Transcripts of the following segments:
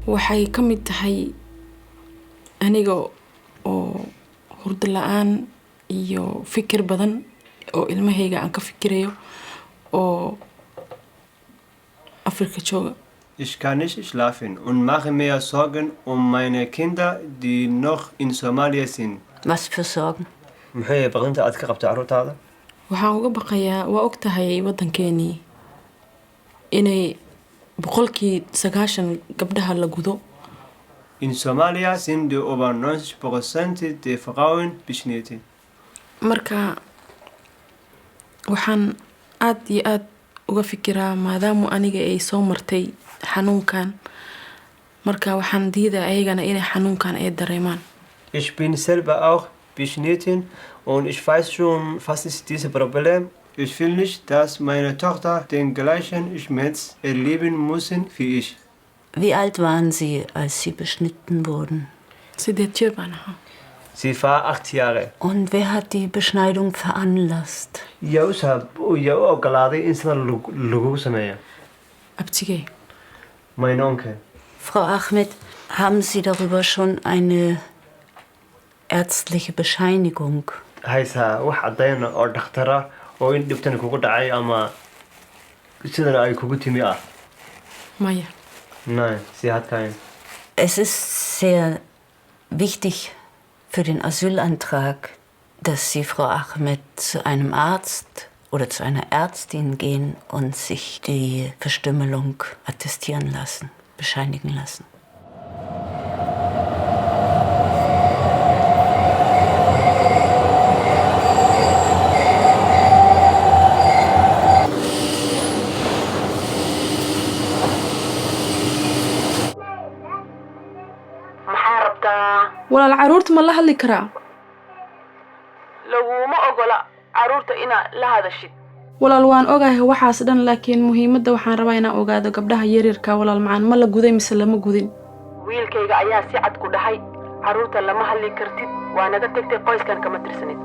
waxay ka mid tahay aniga oo hurdo la'aan iyo fikir badan oo ilmahayga aan ka fikirayo oo Afrika jooga. Ich kann nicht schlafen und mache mir Sorgen meine Kinder, die noch in Somalia sind. Was für Sorgen? Maxay baqdinta aad ka qabtaa carruurtaada? Waxaan uga baqayaa waa ogtahay waddankeeni inay 90% gabdhaha la gudo. In Somalia sind über 90% der Frauen beschnitten. Marka waxaan aad iyo aad uga fikiraa maadaama aniga ay soo martay xanuunkan marka waxaan diidaa ayagana inay xanuunkan ay dareemaan. Ich bin selber auch beschnitten und ich weiß schon, was ist dieses Problem. Ich will nicht, dass meine Tochter den gleichen Schmerz erleben müssen wie ich. Wie alt waren Sie, als Sie beschnitten wurden? Sie war 8 Jahre. Und wer hat die Beschneidung veranlasst? Mein Onkel. Frau Ahmed, haben Sie darüber schon eine ärztliche Bescheinigung? Maya. Nein, sie hat keinen. Es ist sehr wichtig für den Asylantrag, dass Sie, Frau Ahmed, zu einem Arzt oder zu einer Ärztin gehen und sich die Verstümmelung attestieren lassen, bescheinigen lassen. walaal caruurta ma la hadli karaa? laguma ogola caruurta inaad la hadashid. walaal waan ogahay waxaas dhan laakiin muhiimadda waxaan rabaa inaan ogaado gabdhaha yaryarka walaal macaan ma la guday mise lama gudin. wiilkayga ayaa si cad ku dhahay caruurta lama hadli kartid waa naga tagtay qoyskan kama tirsanid.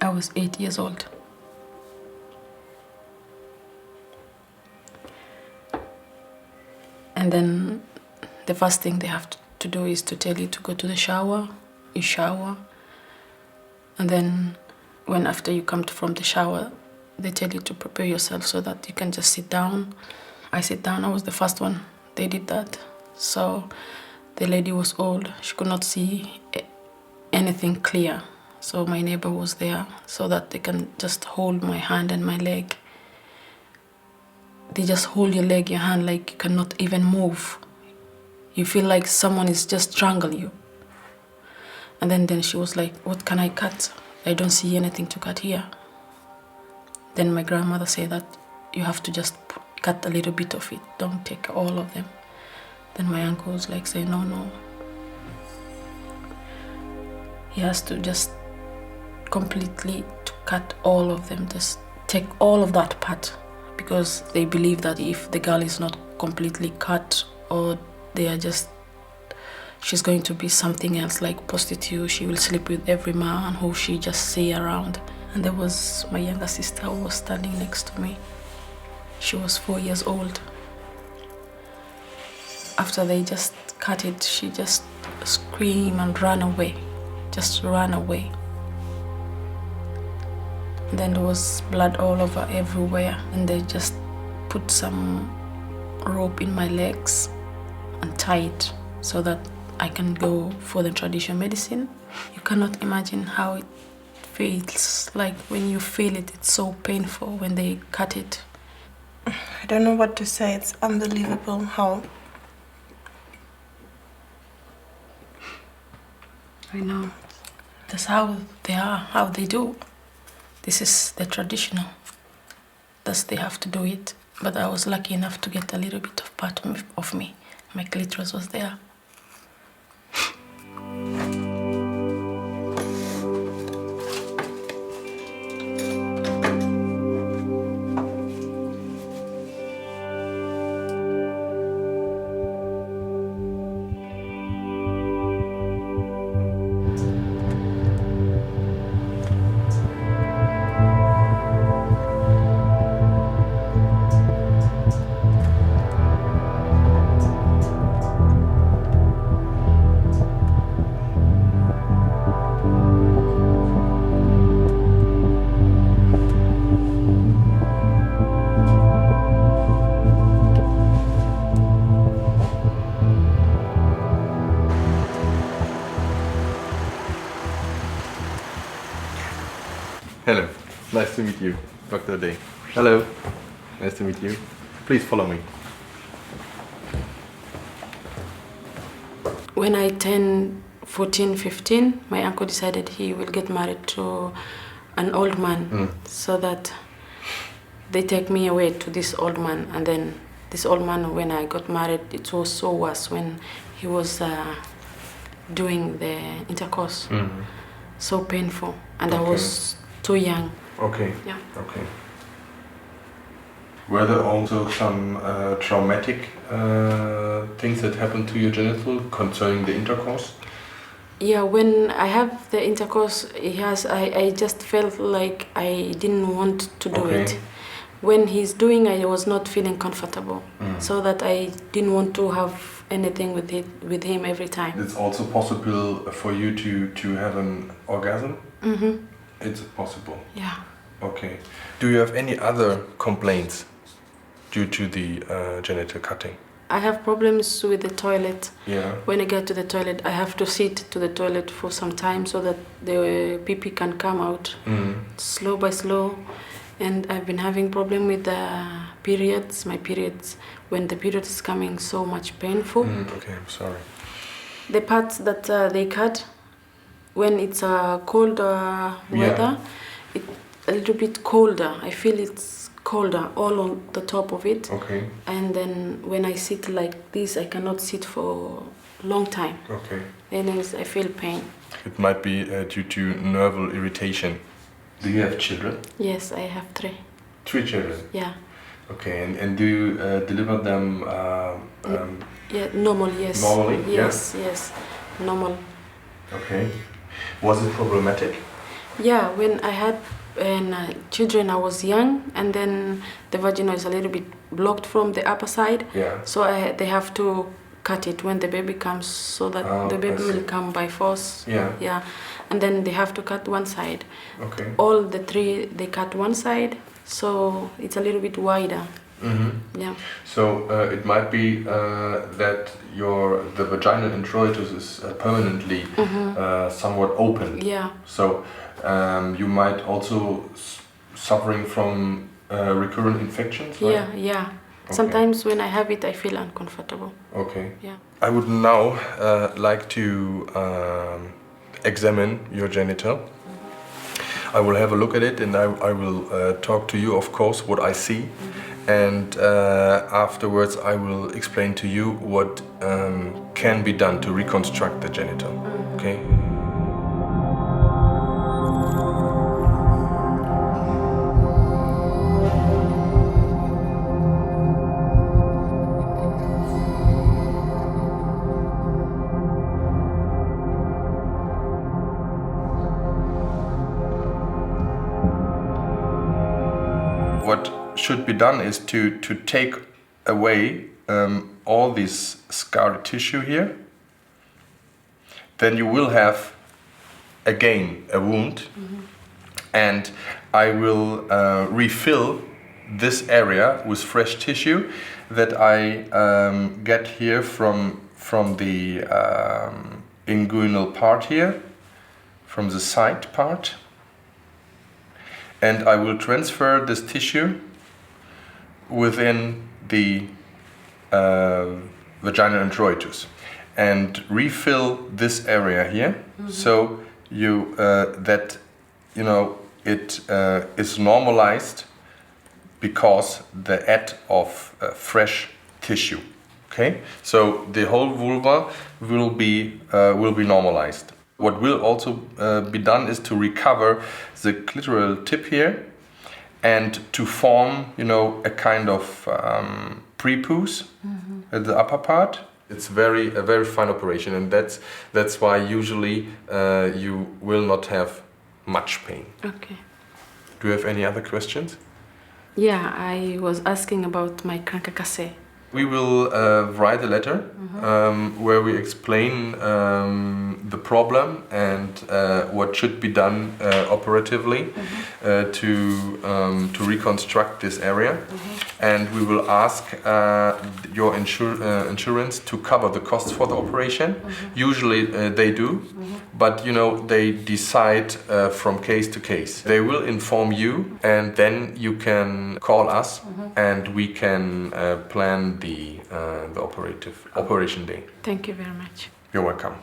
I was 8 years old. And then the first thing they have to do is to tell you to go to the shower. You shower. And then when after you come from the shower, they tell you to prepare yourself so that you can just sit down. I sit down. I was the first one. They did that. So the lady was old. She could not see anything clear. So my neighbor was there so that they can just hold my hand and my leg. They just hold your leg, your hand, like you cannot even move. You feel like someone is just strangling you. And then she was like, what can I cut? I don't see anything to cut here. Then my grandmother said that you have to just cut a little bit of it. Don't take all of them. Then my uncle was like, say, no. He has to just completely to cut all of them, just take all of that part, because they believe that if the girl is not completely cut or she's going to be something else like prostitute, she will sleep with every man who she just see around. And there was my younger sister who was standing next to me. She was 4 years old. After they just cut it, she just screamed and ran away, just ran away. And then there was blood all over everywhere, and they just put some rope in my legs and tie it so that I can go for the traditional medicine. You cannot imagine how it feels like when you feel it. It's so painful when they cut it. I don't know what to say. It's unbelievable how... I know. That's how they are, how they do. This is the traditional. Thus they have to do it. But I was lucky enough to get a little bit of part of me. My clitoris was there. Nice to meet you, Dr. Day. Hello. Nice to meet you. Please follow me. When I turned 14, 15, my uncle decided he will get married to an old man so that they take me away to this old man. And then this old man, when I got married, it was so worse when he was doing the intercourse. So painful. And I was too young. Okay. Yeah. Okay. Were there also some traumatic things that happened to your genital concerning the intercourse? Yeah, when I have the intercourse, I just felt like I didn't want to do it. When he's doing, I was not feeling comfortable, so that I didn't want to have anything with him every time. It's also possible for you to have an orgasm? It's possible? Yeah. Okay. Do you have any other complaints due to the genital cutting? I have problems with the toilet. Yeah. When I get to the toilet, I have to sit to the toilet for some time so that the pee-pee can come out slow by slow. And I've been having problem with the periods, my periods. When the period is coming, so much painful. Okay, I'm sorry. The parts that they cut, when it's cold weather, it's a little bit colder. I feel it's colder all on the top of it. Okay. And then when I sit like this, I cannot sit for a long time. Okay. Then I feel pain. It might be due to nerval irritation. Do you have children? Yes, I have 3. 3 children? Yeah. Okay, and do you deliver them Yeah, normal, yes. normally? Yes, yes, normal. Okay. Was it problematic? Yeah, when I had children, I was young, and then the vagina is a little bit blocked from the upper side. Yeah. So they have to cut it when the baby comes, so that the baby will come by force. Yeah. Yeah, and then they have to cut one side. Okay. All the 3, they cut one side, so it's a little bit wider. Yeah. So it might be that the vaginal introitus is permanently somewhat open. Yeah. So you might also suffering from recurrent infections, right? Yeah, yeah. Okay. Sometimes when I have it, I feel uncomfortable. Okay. Yeah. I would now like to examine your genital. I will have a look at it, and I will talk to you, of course, what I see. And afterwards I will explain to you what can be done to reconstruct the genital. Okay? What should be done is to take away all this scar tissue here. Then you will have again a wound, and I will refill this area with fresh tissue that I get here from the inguinal part here, from the side part. And I will transfer this tissue within the vaginal introitus and refill this area here, so that it is normalized because the add of fresh tissue. Okay, so the whole vulva will be normalized. What will also be done is to recover the clitoral tip here and to form, a kind of prepuce at the upper part. It's a very fine operation, and that's why usually you will not have much pain. Okay. Do you have any other questions? Yeah, I was asking about my cranca cassé. We will write a letter where we explain the problem and what should be done operatively to reconstruct this area. And we will ask your insurance to cover the costs for the operation. Usually they do, but they decide from case to case. They will inform you, and then you can call us and we can plan the operation day. Thank you very much. You're welcome.